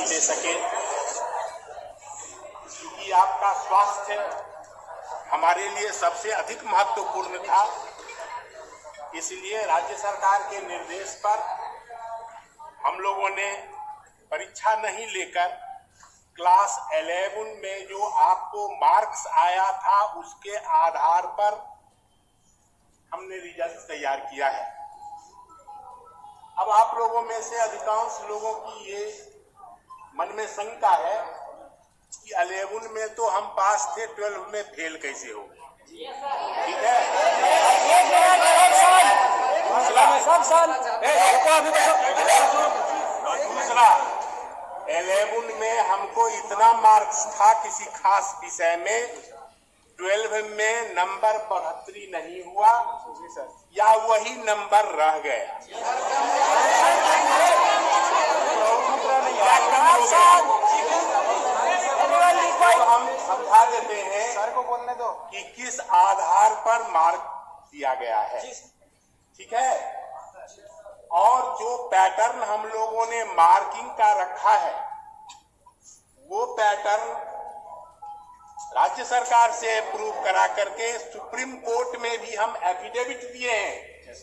नहीं ले सके, क्योंकि आपका स्वास्थ्य हमारे लिए सबसे अधिक महत्वपूर्ण था। इसलिए राज्य सरकार के निर्देश पर हम लोगों ने परीक्षा नहीं लेकर क्लास 11 में जो आपको मार्क्स आया था उसके आधार पर हमने रिजल्ट तैयार किया है। अब आप लोगों में से अधिकांश लोगों की ये मन में शंका है कि 11 में तो हम पास थे, 12 में फेल कैसे हो? ठीक है। दूसरा 11 में हमको इतना मार्क्स था किसी खास विषय में, 12 में नंबर बढ़ोतरी नहीं हुआ या वही नंबर रह गया। हम समझा देते हैं सर को बोलने दो कि किस आधार पर मार्क दिया गया है। ठीक है। और जो पैटर्न हम लोगों ने मार्किंग का रखा है वो पैटर्न राज्य सरकार से अप्रूव करा करके सुप्रीम कोर्ट में भी हम एफिडेविट दिए हैं।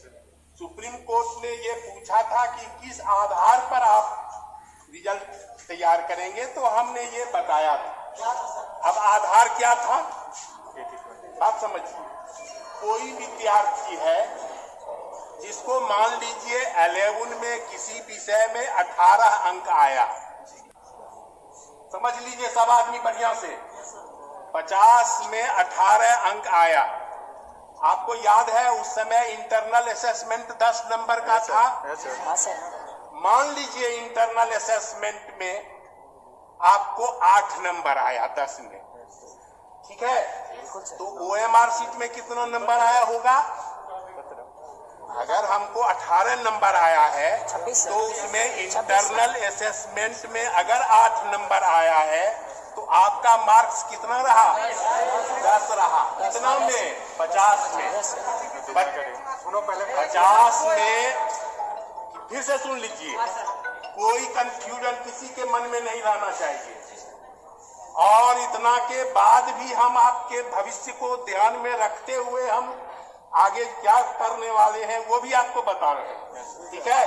सुप्रीम कोर्ट ने ये पूछा था कि किस आधार पर आप रिजल्ट तैयार करेंगे, तो हमने ये बताया था। अब आधार क्या था आप समझिए। कोई विद्यार्थी है जिसको मान लीजिए 11 में किसी विषय में 18 अंक आया, समझ लीजिए सब आदमी बढ़िया से, 50 में 18 अंक आया। आपको याद है उस समय इंटरनल असेसमेंट 10 नंबर का था। मान लीजिए इंटरनल असेसमेंट में आपको 8 नंबर आया 10 में, ठीक है। तो OMR शीट में कितना नंबर आया होगा? अगर हमको 18 नंबर आया है तो उसमें इंटरनल असेसमेंट में अगर 8 नंबर आया है तो आपका मार्क्स कितना रहा? 10 रहा। कितना में? 50 में। सुनो पहले 50 में, फिर से सुन लीजिए, कोई कंफ्यूजन किसी के मन में नहीं रहना चाहिए। और इतना के बाद भी हम आपके भविष्य को ध्यान में रखते हुए हम आगे क्या करने वाले हैं वो भी आपको बता रहे हैं। ठीक है।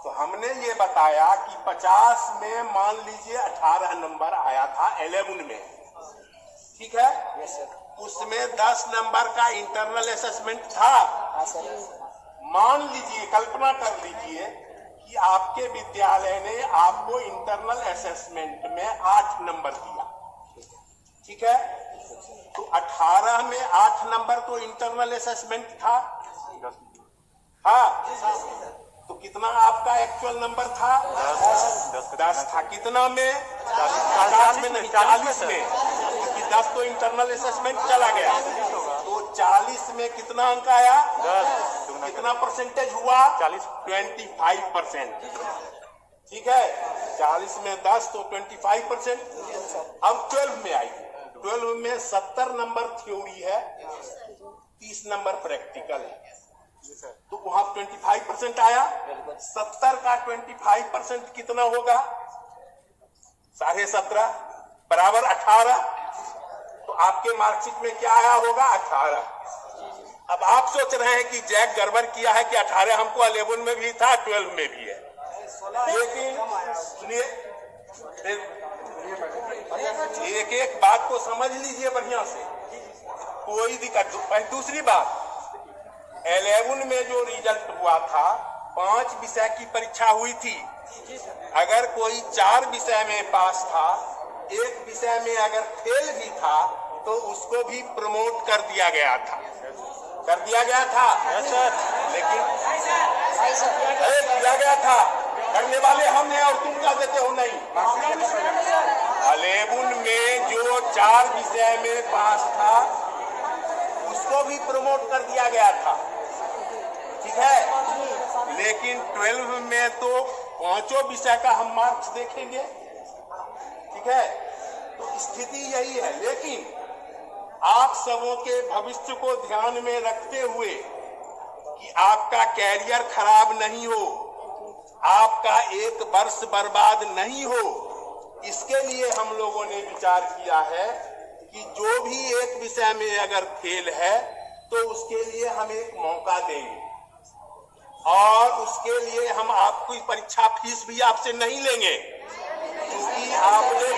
तो हमने ये बताया कि 50 में मान लीजिए 18 नंबर आया था 11 में, ठीक है। उसमें 10 नंबर का इंटरनल असेसमेंट था। मान लीजिए, कल्पना कर लीजिए कि आपके विद्यालय ने आपको इंटरनल असेसमेंट में 8 नंबर दिया, ठीक है। तो 18 में 8 नंबर तो इंटरनल असेसमेंट था। हाँ, तो कितना आपका एक्चुअल नंबर था? 10 था। कितना में? 50 में नहीं, 40 में, क्योंकि 10 तो इंटरनल असेसमेंट चला गया। तो 40 में कितना अंक आया? 10। कितना परसेंटेज हुआ? 25%। ठीक है। 40 में 10 तो 25%। अब 12 में आई। 12 में 70 नंबर थ्योरी है, 30 नंबर प्रैक्टिकल है। तो वहां 25% आया। 70 का 25% कितना होगा? 17.5 बराबर 18। तो आपके मार्कशीट में क्या आया होगा? 18। अब आप सोच रहे हैं कि जैक गड़बड़ किया है कि 18 हमको 11 में भी था, 12 में भी है। लेकिन सुनिए, एक एक बात को समझ लीजिए बढ़िया से, कोई दिक्कत। दूसरी बात, 11 में जो रिजल्ट हुआ था, 5 विषय की परीक्षा हुई थी। अगर कोई 4 विषय में पास था, 1 विषय में अगर फेल भी था, तो उसको भी प्रमोट कर दिया गया था। लेकिन दिया गया था। करने वाले हम हैं और तुम क्या देते हो? नहीं। 11 में जो 4 विषय में पास था उसको भी प्रमोट कर दिया गया था, ठीक है। लेकिन 12 में तो 5 विषय का हम मार्क्स देखेंगे, ठीक है। तो स्थिति यही है। लेकिन आप सबों के भविष्य को ध्यान में रखते हुए कि आपका कैरियर खराब नहीं हो, आपका एक वर्ष बर्बाद नहीं हो, इसके लिए हम लोगों ने विचार किया है कि जो भी एक विषय में अगर फेल है तो उसके लिए हम एक मौका देंगे और उसके लिए हम आपकी परीक्षा फीस भी आपसे नहीं लेंगे, क्योंकि आपने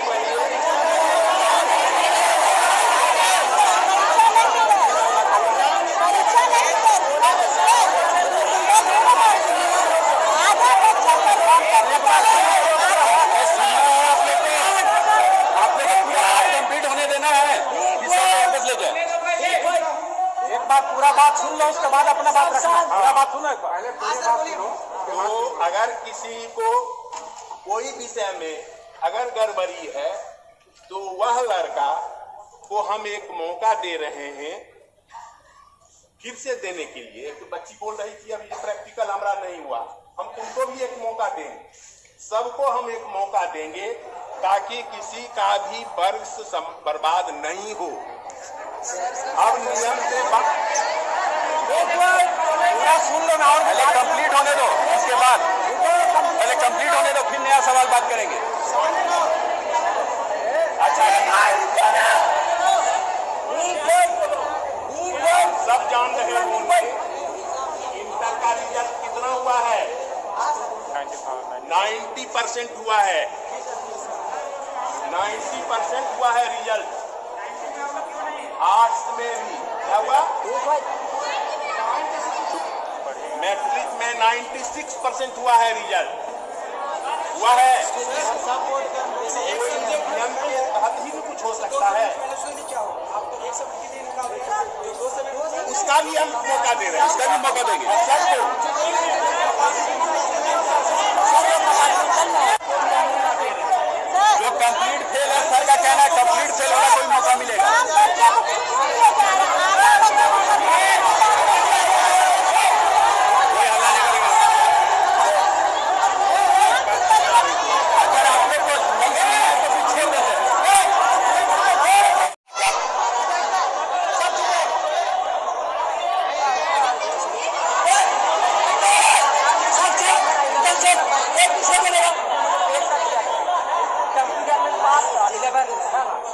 पूरा बात सुन लो, उसके बाद अपना बात रखना। पूरा बात सुनो, एक बार तो अगर किसी को कोई विषय में अगर गड़बड़ी है तो वह लड़का को हम एक मौका दे रहे हैं फिर से देने के लिए। एक बच्ची बोल रही थी अभी प्रैक्टिकल हमारा नहीं हुआ, हम तुमको भी एक मौका देंगे, सबको हम एक मौका देंगे ताकि किसी का भी वर्ष बर्बाद नहीं हो। अब नियम से पूरा सुन लो ना, और पहले कंप्लीट होने दो, उसके बाद पहले कंप्लीट होने दो, फिर नया सवाल बात करेंगे। अच्छा, सब जान रहे होंगे इंटर का रिजल्ट कितना हुआ है? 90% हुआ है, 90% हुआ है रिजल्ट। आर्ट्स में भी क्या हुआ? मैट्रिक में 96% हुआ है रिजल्ट, हुआ है। नियम के तहत ही कुछ हो सकता है, उसका भी हम मौका दे रहे हैं, उसका भी मौका देंगे सबको। जो कंप्लीट फेल है, सर का कहना है कंप्लीट फेल होगा कोई मौका मिलेगा।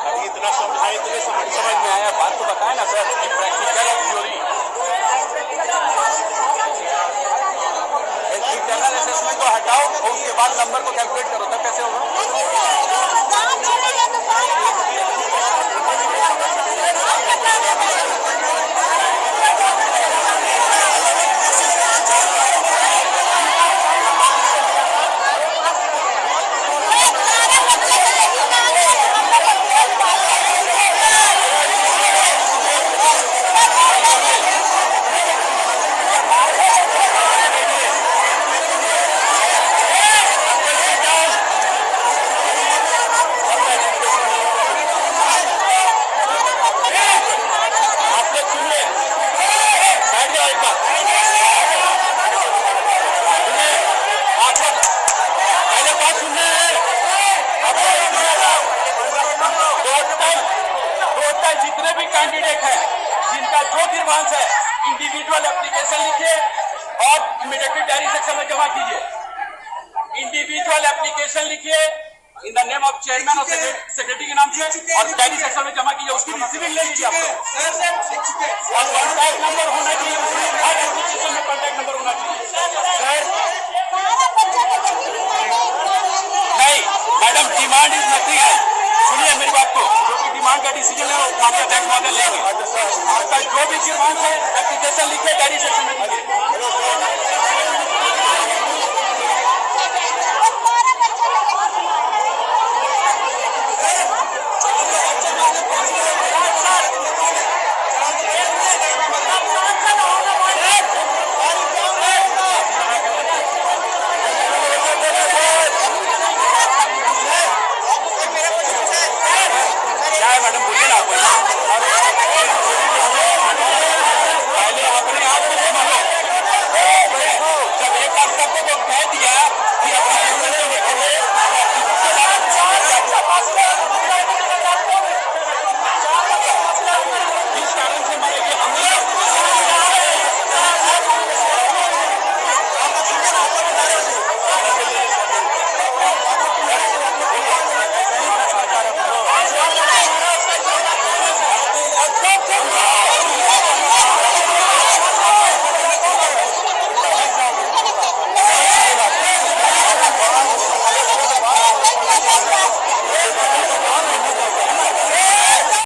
अभी इतना समझाए तो समझ में आया, बात तो बताए ना सर, प्रैक्टिकल और थ्योरी। इंटरनल असेसमेंट को हटाओ और उसके बाद नंबर को कैलकुलेट करो, तब कैसे होगा? कैंडिडेट है जिनका जो ग्रीवांस है इंडिविजुअल एप्लीकेशन लिखिए और इमीडिएटली डायरी सेक्शन में जमा कीजिए। इंडिविजुअल एप्लीकेशन लिखिए in the name of chairman और सेक्रेटरी के नाम से और डायरी सेक्शन में जमा कीजिए। उसकी रिसीविंग ले लीजिए आप और कॉन्टैक्ट नंबर होना चाहिए, हर एप्लीकेशन में कॉन्टैक्ट नंबर होना चाहिए। नहीं मैडम, डिमांड इज नथिंग है, सुनिए मेरी बात को, जो भी डिमांड का डिसीजन है वो माननीय अध्यक्ष महोदय लेंगे। आपका जो भी डिमांड है एप्लीकेशन लिखे डायरी सेक्शन में दीजिए।